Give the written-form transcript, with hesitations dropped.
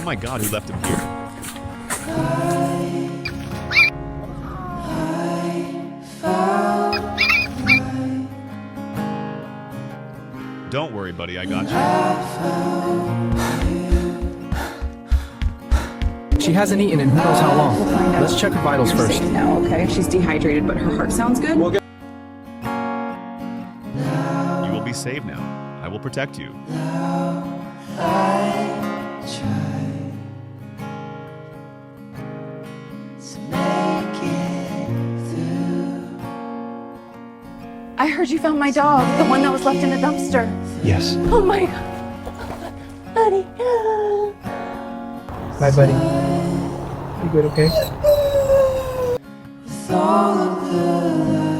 Oh my god, who left him here? Don't worry, buddy, I got you. She hasn't eaten in who knows how long. We'll find out. Let's check her vitals You're first. safe now, okay? She's dehydrated, but her heart sounds good. You will be saved now. I will protect you. I heard you found my dog, the one that was left in the dumpster. Yes. Oh my god. Buddy. Bye, buddy. You good, okay? With all of the